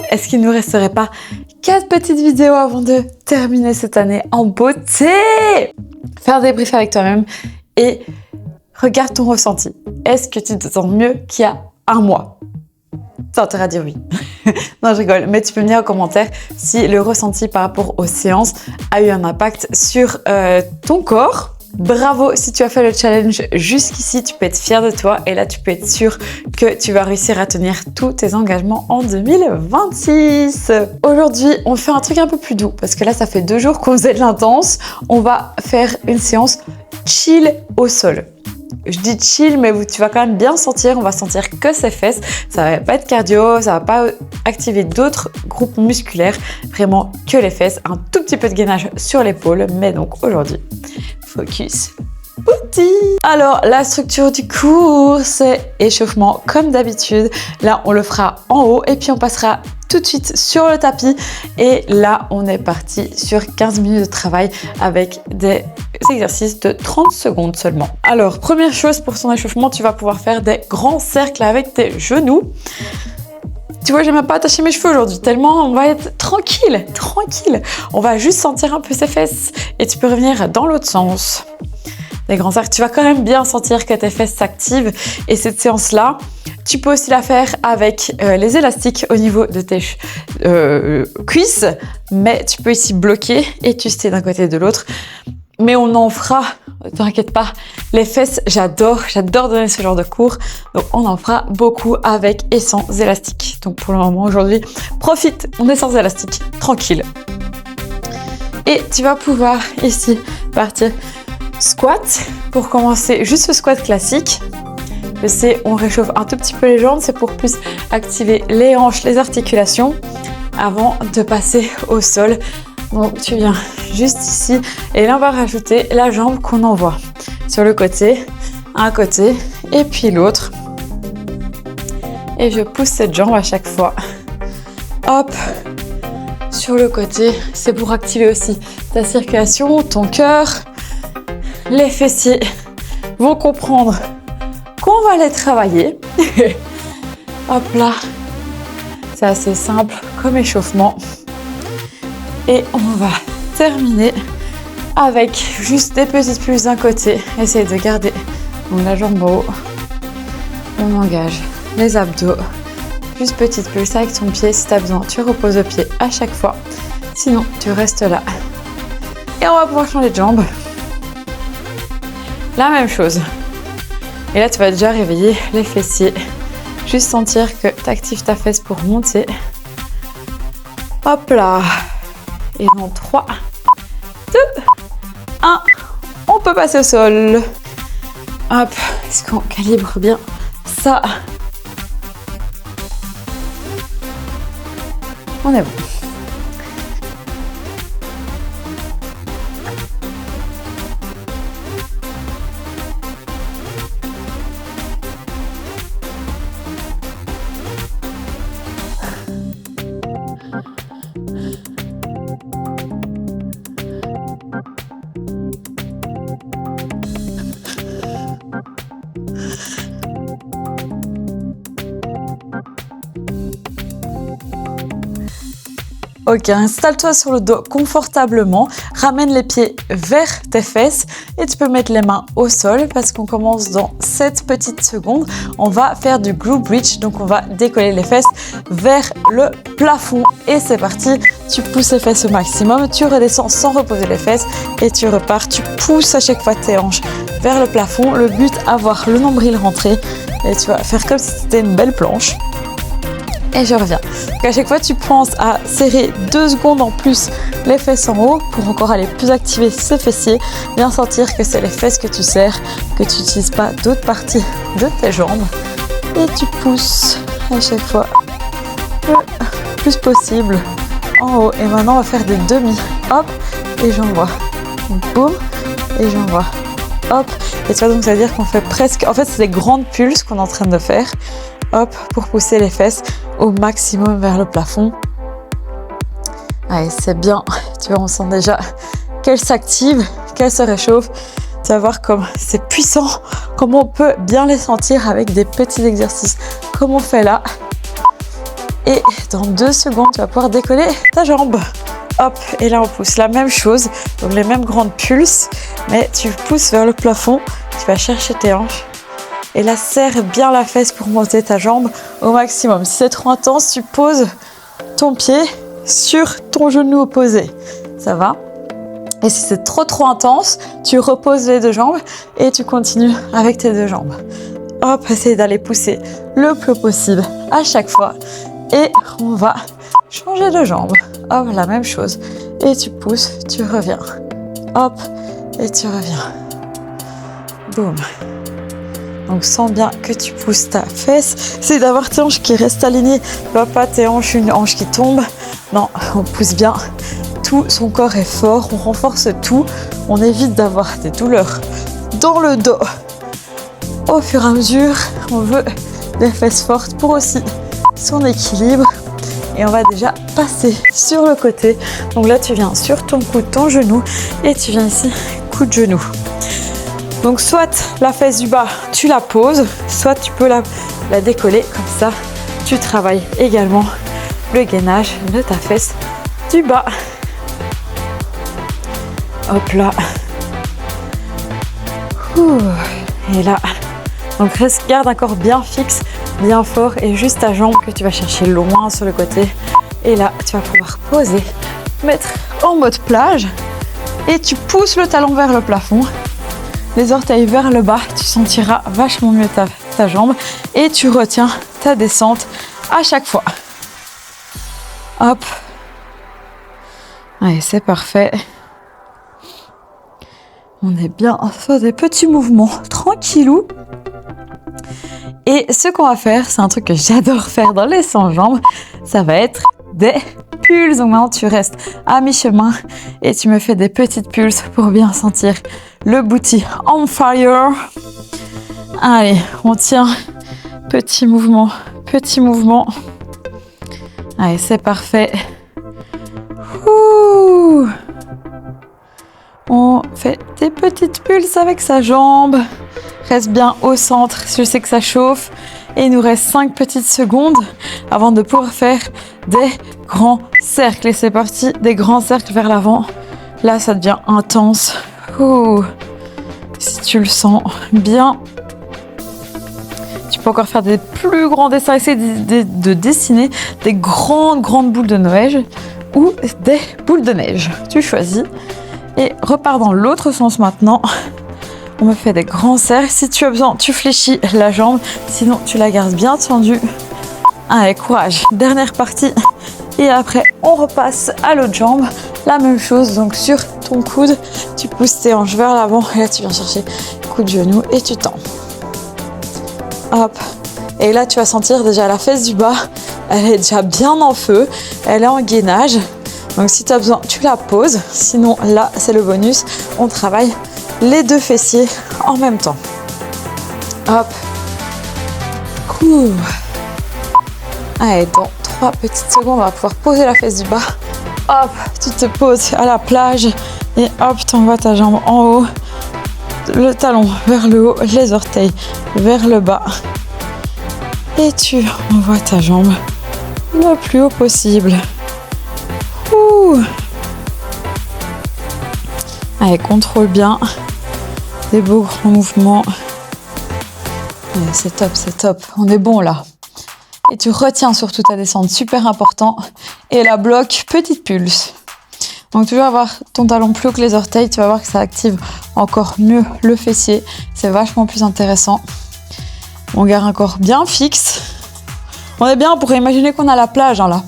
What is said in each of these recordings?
est-ce qu'il ne nous resterait pas 4 petites vidéos avant de terminer cette année en beauté? Fais un débrief avec toi-même et regarde ton ressenti. Est-ce que tu te sens mieux qu'il y a un mois? Ça t'auras dit oui. Non, je rigole. Mais tu peux me dire en commentaire si le ressenti par rapport aux séances a eu un impact sur ton corps. Bravo si tu as fait le challenge jusqu'ici, tu peux être fier de toi et là tu peux être sûr que tu vas réussir à tenir tous tes engagements en 2026. Aujourd'hui, on fait un truc un peu plus doux parce que là ça fait 2 jours qu'on faisait de l'intense. On va faire une séance chill au sol. Je dis chill, mais tu vas quand même bien sentir, on va sentir que ses fesses. Ça va pas être cardio, ça va pas activer d'autres groupes musculaires, vraiment que les fesses. Un tout petit peu de gainage sur l'épaule, mais donc aujourd'hui, focus booty. Alors, la structure du cours, c'est échauffement comme d'habitude. Là, on le fera en haut et puis on passera tout de suite sur le tapis. Et là, on est parti sur 15 minutes de travail avec des exercices de 30 secondes seulement. Alors, première chose pour son échauffement, tu vas pouvoir faire des grands cercles avec tes genoux. Tu vois, j'ai même pas attaché mes cheveux aujourd'hui, tellement on va être tranquille. On va juste sentir un peu ses fesses et tu peux revenir dans l'autre sens. Des grands cercles, tu vas quand même bien sentir que tes fesses s'activent et cette séance-là, tu peux aussi la faire avec les élastiques au niveau de tes cuisses, mais tu peux ici bloquer et twister d'un côté et de l'autre. Mais on en fera, t'inquiète pas, les fesses, j'adore donner ce genre de cours. Donc on en fera beaucoup avec et sans élastique. Donc pour le moment aujourd'hui, profite, on est sans élastique, tranquille. Et tu vas pouvoir ici partir squat pour commencer, juste ce squat classique. Je sais, on réchauffe un tout petit peu les jambes, c'est pour plus activer les hanches, les articulations avant de passer au sol. Donc tu viens juste ici et là on va rajouter la jambe qu'on envoie sur le côté, un côté et puis l'autre. Et je pousse cette jambe à chaque fois. Hop, sur le côté, c'est pour activer aussi ta circulation, ton cœur. Les fessiers vont comprendre qu'on va les travailler. Hop là, c'est assez simple comme échauffement. Et on va terminer avec juste des petites pulses d'un côté. Essaye de garder la jambe en haut. On engage les abdos. Juste petite pulse avec ton pied. Si tu as besoin, tu reposes le pied à chaque fois. Sinon, tu restes là. Et on va pouvoir changer de jambe. La même chose. Et là, tu vas déjà réveiller les fessiers. Juste sentir que tu actives ta fesse pour monter. Hop là. Et dans 3, 2, 1, on peut passer au sol. Hop, est-ce qu'on calibre bien ça? On est bon. Ok, installe-toi sur le dos confortablement, ramène les pieds vers tes fesses et tu peux mettre les mains au sol parce qu'on commence dans 7 petites secondes. On va faire du glute bridge, donc on va décoller les fesses vers le plafond et c'est parti. Tu pousses les fesses au maximum, tu redescends sans reposer les fesses et tu repars. Tu pousses à chaque fois tes hanches vers le plafond. Le but, avoir le nombril rentré et tu vas faire comme si c'était une belle planche. Et je reviens. Donc à chaque fois, tu penses à serrer 2 secondes en plus les fesses en haut pour encore aller plus activer ces fessiers. Bien sentir que c'est les fesses que tu serres, que tu n'utilises pas d'autres parties de tes jambes. Et tu pousses à chaque fois le plus possible en haut. Et maintenant, on va faire des demi. Hop, et j'envoie. Boum, et j'envoie. Hop, et tu vois, donc ça veut dire qu'on fait presque... En fait, c'est des grandes pulses qu'on est en train de faire. Hop, pour pousser les fesses au maximum vers le plafond. Allez, c'est bien. Tu vois, on sent déjà qu'elle s'active, qu'elle se réchauffe. Tu vas voir comme c'est puissant, comment on peut bien les sentir avec des petits exercices comme on fait là. Et dans 2 secondes, tu vas pouvoir décoller ta jambe. Hop, et là on pousse la même chose, donc les mêmes grandes pulses, mais tu pousses vers le plafond, tu vas chercher tes hanches. Et là, serre bien la fesse pour monter ta jambe au maximum. Si c'est trop intense, tu poses ton pied sur ton genou opposé. Ça va? Et si c'est trop intense, tu reposes les 2 jambes et tu continues avec tes 2 jambes. Hop, essaye d'aller pousser le plus possible à chaque fois. Et on va changer de jambe. Hop, la même chose. Et tu pousses, tu reviens. Hop, et tu reviens. Boum. Donc, sens bien que tu pousses ta fesse. Essaye d'avoir tes hanches qui restent alignées. Pas tes hanches, une hanche qui tombe. Non, on pousse bien. Tout son corps est fort. On renforce tout. On évite d'avoir des douleurs dans le dos. Au fur et à mesure, on veut des fesses fortes pour aussi son équilibre. Et on va déjà passer sur le côté. Donc là, tu viens sur ton coude, ton genou. Et tu viens ici, coude genou. Donc soit la fesse du bas, tu la poses. Soit tu peux la décoller. Comme ça, tu travailles également le gainage de ta fesse du bas. Hop là. Et là. Donc garde un corps bien fixe, bien fort et juste ta jambe que tu vas chercher loin sur le côté. Et là, tu vas pouvoir poser, mettre en mode plage et tu pousses le talon vers le plafond, les orteils vers le bas. Tu sentiras vachement mieux ta jambe et tu retiens ta descente à chaque fois. Hop. Allez, c'est parfait. On est bien sur des petits mouvements tranquillou. Et ce qu'on va faire, c'est un truc que j'adore faire dans les 100 jambes, ça va être des pulses. Donc maintenant, tu restes à mi-chemin et tu me fais des petites pulses pour bien sentir le booty on fire. Allez, on tient. Petit mouvement, petit mouvement. Allez, c'est parfait. Ouh. On fait des petites pulses avec sa jambe. Reste bien au centre, je sais que ça chauffe. Et il nous reste 5 petites secondes avant de pouvoir faire des grands cercles. Et c'est parti, des grands cercles vers l'avant. Là, ça devient intense. Ouh. Si tu le sens bien. Tu peux encore faire des plus grands dessins. Essaye de dessiner des grandes boules de neige ou des boules de neige. Tu choisis. Et repars dans l'autre sens maintenant. On me fait des grands cercles. Si tu as besoin, tu fléchis la jambe. Sinon, tu la gardes bien tendue. Allez, courage. Dernière partie. Et après, on repasse à l'autre jambe. La même chose. Donc, sur ton coude, tu pousses tes hanches vers l'avant. Et là, tu viens chercher coude genou et tu tends. Hop. Et là, tu vas sentir déjà la fesse du bas. Elle est déjà bien en feu. Elle est en gainage. Donc, si tu as besoin, tu la poses. Sinon, là, c'est le bonus. On travaille les 2 fessiers en même temps. Hop. Cool. Allez, dans 3 petites secondes, on va pouvoir poser la fesse du bas. Hop, tu te poses à la plage et hop, tu envoies ta jambe en haut. Le talon vers le haut, les orteils vers le bas. Et tu envoies ta jambe le plus haut possible. Ouh. Allez, contrôle bien. Des beaux grands mouvements. Allez, c'est top. On est bon là. Et tu retiens surtout ta descente, super important. Et la bloque, petite pulse. Donc toujours avoir ton talon plus haut que les orteils, tu vas voir que ça active encore mieux le fessier. C'est vachement plus intéressant. On garde un corps bien fixe. On est bien, on pourrait imaginer qu'on a la plage hein, là.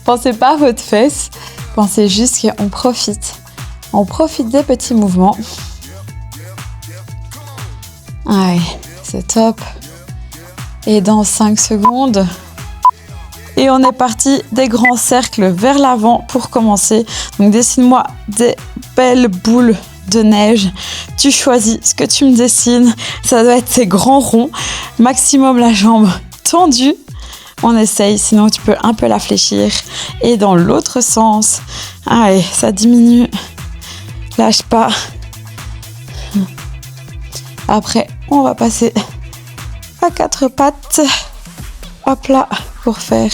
Pensez pas à votre fesse. Pensez juste qu'on profite. On profite des petits mouvements. Allez, c'est top. Et dans 5 secondes. Et on est parti des grands cercles vers l'avant pour commencer. Donc dessine-moi des belles boules de neige. Tu choisis ce que tu me dessines. Ça doit être ces grands ronds. Maximum la jambe tendue. On essaye, sinon tu peux un peu la fléchir. Et dans l'autre sens. Allez, ça diminue. Lâche pas. Après, on va passer à 4 pattes. Hop là. pour faire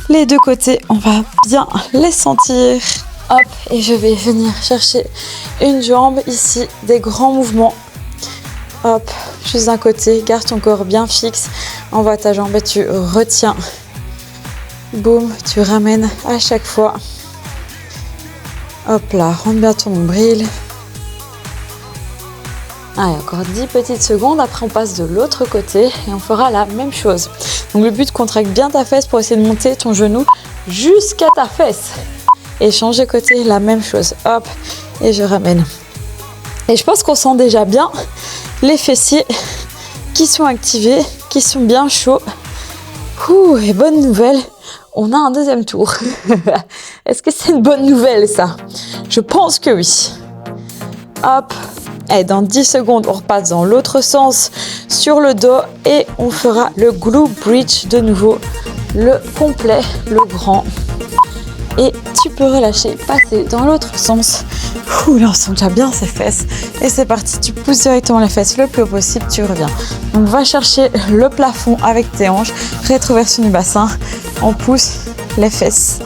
les deux côtés. On va bien les sentir. Hop, et je vais venir chercher une jambe ici, des grands mouvements. Hop, juste d'un côté, garde ton corps bien fixe. Envoie ta jambe et tu retiens. Boum, tu ramènes à chaque fois. Hop là, rentre bien ton nombril. Allez, encore 10 petites secondes. Après, on passe de l'autre côté et on fera la même chose. Donc, le but, contracte bien ta fesse pour essayer de monter ton genou jusqu'à ta fesse. Et changer côté, la même chose. Hop, et je ramène. Et je pense qu'on sent déjà bien les fessiers qui sont activés, qui sont bien chauds. Ouh, et bonne nouvelle, on a un deuxième tour. Est-ce que c'est une bonne nouvelle, ça? Je pense que oui. Hop. Et dans 10 secondes, on repasse dans l'autre sens sur le dos et on fera le glute bridge de nouveau, le complet, le grand. Et tu peux relâcher, passer dans l'autre sens. Ouh, là on sent déjà bien ses fesses. Et c'est parti, tu pousses directement les fesses le plus haut possible, tu reviens. Donc va chercher le plafond avec tes hanches, rétroversion du bassin. On pousse les fesses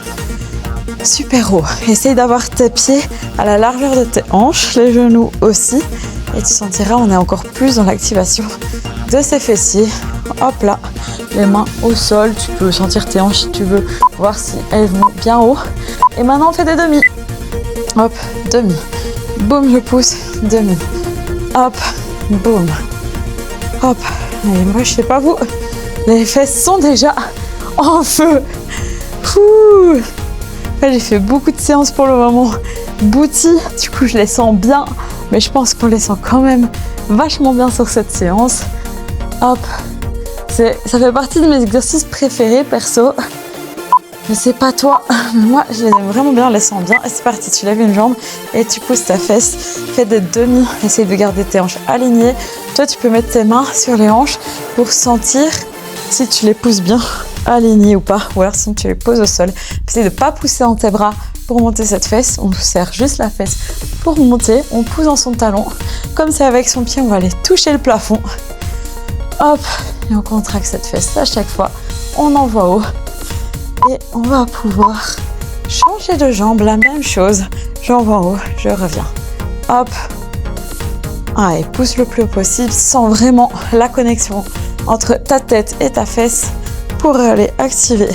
super haut. Essaye d'avoir tes pieds à la largeur de tes hanches, les genoux aussi. Et tu sentiras, on est encore plus dans l'activation de ces fessiers. Hop là, les mains au sol. Tu peux sentir tes hanches si tu veux, voir si elles vont bien haut. Et maintenant, on fait des demi. Hop, demi. Boum, je pousse, demi. Hop, boum. Hop. Et moi, je sais pas vous, les fesses sont déjà en feu. Ouh. J'ai fait beaucoup de séances pour le moment. Booty, du coup, je les sens bien. Mais je pense qu'on les sent quand même vachement bien sur cette séance. Hop. Ça fait partie de mes exercices préférés, perso. Je sais pas toi, mais moi, je les aime vraiment bien, je les sens bien. Et c'est parti, tu lèves une jambe et tu pousses ta fesse. Fais des demi, essaye de garder tes hanches alignées. Toi, tu peux mettre tes mains sur les hanches pour sentir si tu les pousses bien alignées ou pas. Ou alors sinon, tu les poses au sol. Essaye de ne pas pousser dans tes bras pour monter cette fesse. On serre juste la fesse pour monter. On pousse dans son talon. Comme c'est avec son pied, on va aller toucher le plafond. Hop, et on contracte cette fesse à chaque fois. On envoie haut. Et on va pouvoir changer de jambe, la même chose. J'envoie en haut, je reviens. Hop. Allez, pousse le plus haut possible. Sens vraiment la connexion entre ta tête et ta fesse pour aller activer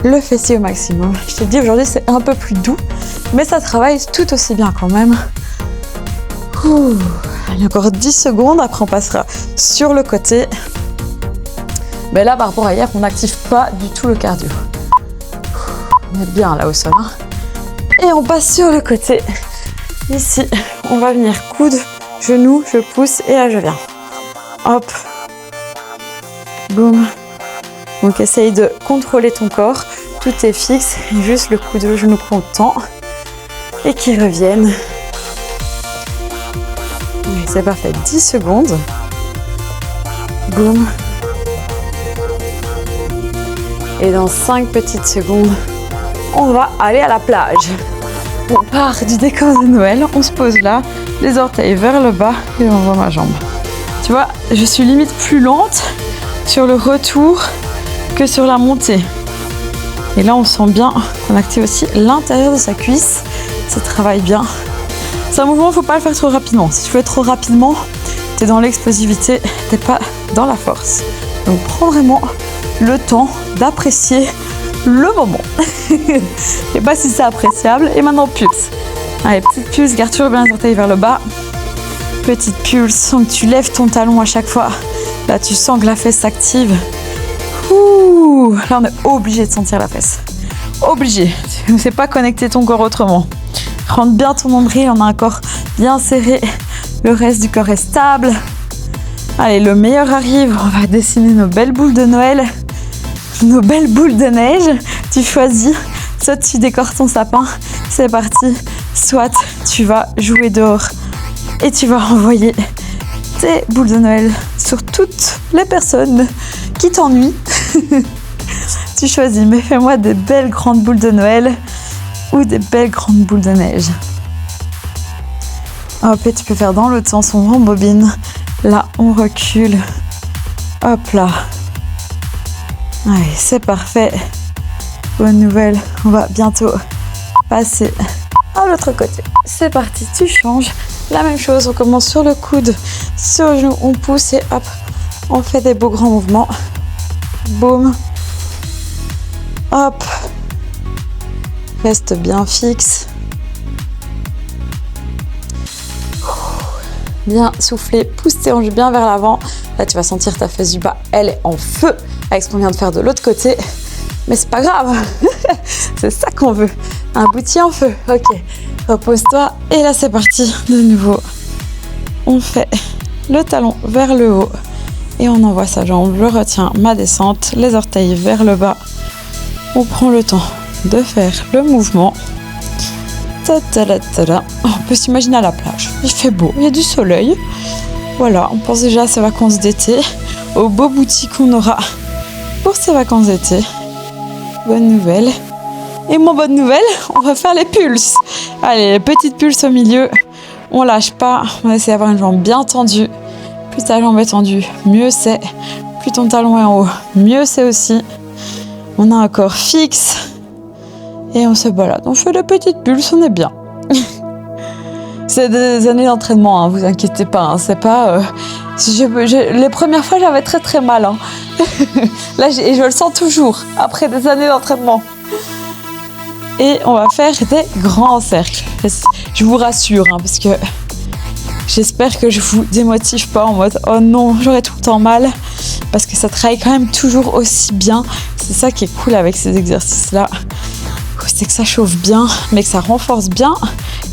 le fessier au maximum. Je te dis, aujourd'hui, c'est un peu plus doux, mais ça travaille tout aussi bien quand même. Ouh. Allez, encore 10 secondes. Après, on passera sur le côté. Mais là, par rapport à hier, on n'active pas du tout le cardio. On est bien là au sol. Hein. Et on passe sur le côté. Ici, on va venir coude, genou, je pousse et là je viens. Hop. Boum. Donc essaye de contrôler ton corps. Tout est fixe. Et juste le coude, le genou qu'on tend. Et qui reviennent. C'est parfait. 10 secondes. Boum. Et dans 5 petites secondes, on va aller à la plage. On part du décor de Noël, on se pose là, les orteils vers le bas et on voit ma jambe. Tu vois, je suis limite plus lente sur le retour que sur la montée. Et là, on sent bien qu'on active aussi l'intérieur de sa cuisse. Ça travaille bien. C'est un mouvement, il ne faut pas le faire trop rapidement. Si tu fais trop rapidement, tu es dans l'explosivité, tu n'es pas dans la force. Donc, prends vraiment le temps d'apprécier le moment. Je sais pas si c'est appréciable. Et maintenant, pulse. Allez, petite pulse, garde toujours bien les orteils vers le bas. Petite pulse, sens que tu lèves ton talon à chaque fois. Là, tu sens que la fesse s'active. Ouh, là, on est obligé de sentir la fesse. Obligé. Tu ne sais pas connecter ton corps autrement. Rentre bien ton nombril, on a un corps bien serré. Le reste du corps est stable. Allez, le meilleur arrive. On va dessiner nos belles boules de Noël. Nos belles boules de neige, tu choisis, soit tu décores ton sapin, c'est parti, soit tu vas jouer dehors et tu vas envoyer tes boules de Noël sur toutes les personnes qui t'ennuient. Tu choisis, mais fais-moi des belles grandes boules de Noël ou des belles grandes boules de neige. Hop, et tu peux faire dans l'autre sens, on rembobine, là on recule, hop là. Allez, c'est parfait. Bonne nouvelle, on va bientôt passer à l'autre côté. C'est parti, tu changes. La même chose, on commence sur le coude, sur le genou, on pousse et hop, on fait des beaux grands mouvements. Boum. Hop. Reste bien fixe. Bien souffler, pousse tes hanches bien vers l'avant. Là, tu vas sentir ta fesse du bas, elle est en feu avec ce qu'on vient de faire de l'autre côté. Mais c'est pas grave, c'est ça qu'on veut. Un bouti en feu, ok. Repose-toi et là, c'est parti de nouveau. On fait le talon vers le haut et on envoie sa jambe. Je retiens ma descente, les orteils vers le bas. On prend le temps de faire le mouvement. On peut s'imaginer à la plage. Il fait beau, il y a du soleil. Voilà, on pense déjà à ces vacances d'été, au beau bouti qu'on aura pour ces vacances d'été. Bonne nouvelle. Et moins bonne nouvelle, on va faire les pulses. Allez, les petites pulses au milieu. On lâche pas, on essaie d'avoir une jambe bien tendue. Plus ta jambe est tendue, mieux c'est. Plus ton talon est en haut, mieux c'est aussi. On a un corps fixe. Et on se balade. On fait des petites pulses, on est bien. C'est des années d'entraînement, hein, vous inquiétez pas. Hein, c'est pas. Les premières fois, j'avais très très mal. Hein. Là, et je le sens toujours après des années d'entraînement. Et on va faire des grands cercles. Je vous rassure, hein, parce que j'espère que je vous démotive pas en mode oh non, j'aurai tout le temps mal. Parce que ça travaille quand même toujours aussi bien. C'est ça qui est cool avec ces exercices-là. C'est que ça chauffe bien, mais que ça renforce bien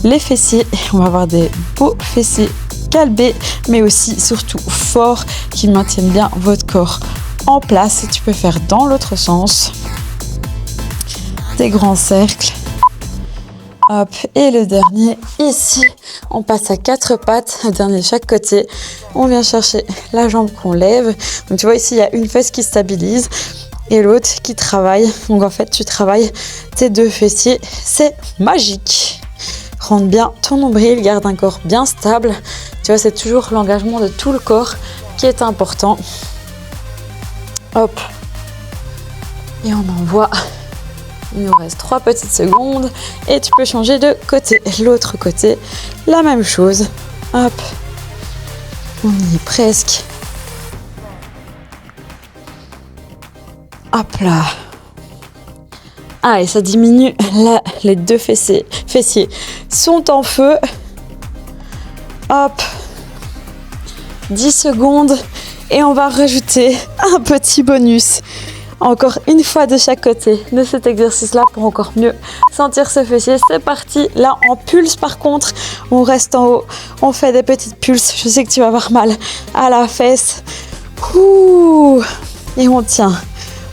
les fessiers. On va avoir des beaux fessiers calbés, mais aussi, surtout, forts, qui maintiennent bien votre corps en place. Et tu peux faire dans l'autre sens des grands cercles. Hop, et le dernier, ici, on passe à 4 pattes, le dernier de chaque côté. On vient chercher la jambe qu'on lève. Donc tu vois, ici, il y a une fesse qui stabilise et l'autre qui travaille. Donc en fait, tu travailles tes deux fessiers. C'est magique. Rentre bien ton nombril, garde un corps bien stable. Tu vois, c'est toujours l'engagement de tout le corps qui est important. Hop. Et on envoie. Il nous reste 3 petites secondes et tu peux changer de côté. L'autre côté, la même chose. Hop. On y est presque. Hop là. Ah, et ça diminue. Là, les deux fessiers sont en feu. Hop. 10 secondes. Et on va rajouter un petit bonus. Encore une fois de chaque côté de cet exercice-là pour encore mieux sentir ce fessier. C'est parti. Là, en pulse, par contre, on reste en haut. On fait des petites pulses. Je sais que tu vas avoir mal à la fesse. Ouh. Et on tient.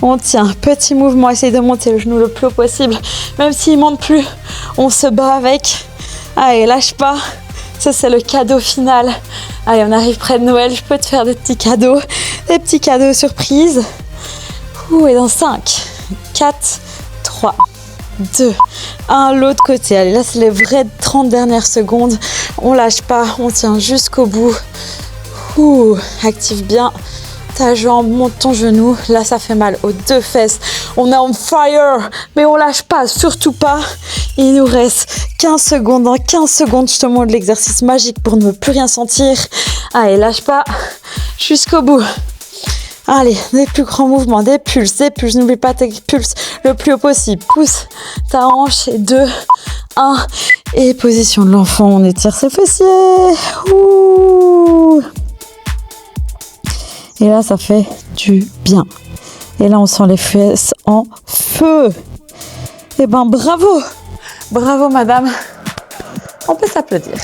On tient. Petit mouvement. Essaye de monter le genou le plus haut possible. Même s'il ne monte plus, on se bat avec. Allez, lâche pas. Ça, c'est le cadeau final. Allez, on arrive près de Noël. Je peux te faire des petits cadeaux surprises. Et dans 5, 4, 3, 2, 1, l'autre côté. Allez, là, c'est les vraies 30 dernières secondes. On lâche pas, on tient jusqu'au bout. Active bien ta jambe, monte ton genou. Là, ça fait mal aux deux fesses. On est on fire, mais on lâche pas, surtout pas. Il nous reste 15 secondes. Dans 15 secondes, je te montre l'exercice magique pour ne plus rien sentir. Allez, lâche pas, jusqu'au bout. Allez, des plus grands mouvements, des pulses. N'oublie pas tes pulses le plus haut possible. Pousse ta hanche. 2, 1. Et position de l'enfant, on étire ses fessiers. Ouh. Et là, ça fait du bien. Et là, on sent les fesses en feu. Eh ben, bravo. Bravo, madame. On peut s'applaudir.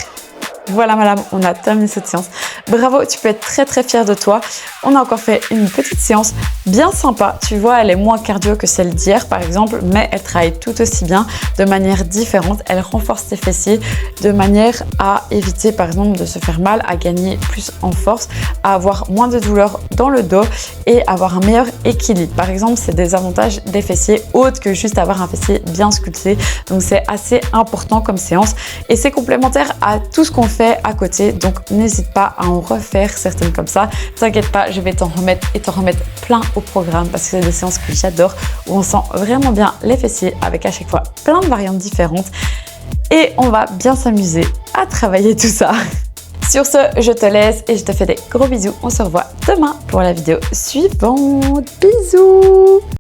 Voilà madame, on a terminé cette séance. Bravo, tu peux être très très fière de toi. On a encore fait une petite séance bien sympa. Tu vois, elle est moins cardio que celle d'hier par exemple, mais elle travaille tout aussi bien de manière différente. Elle renforce tes fessiers de manière à éviter par exemple de se faire mal, à gagner plus en force, à avoir moins de douleur dans le dos et avoir un meilleur équilibre. Par exemple, c'est des avantages des fessiers autres que juste avoir un fessier bien sculpté. Donc c'est assez important comme séance et c'est complémentaire à tout ce qu'on fait à côté, donc n'hésite pas à en en refaire certaines comme ça. T'inquiète pas, je vais t'en remettre plein au programme parce que c'est des séances que j'adore où on sent vraiment bien les fessiers avec à chaque fois plein de variantes différentes et on va bien s'amuser à travailler tout ça. Sur ce, je te laisse et je te fais des gros bisous. On se revoit demain pour la vidéo suivante. Bisous!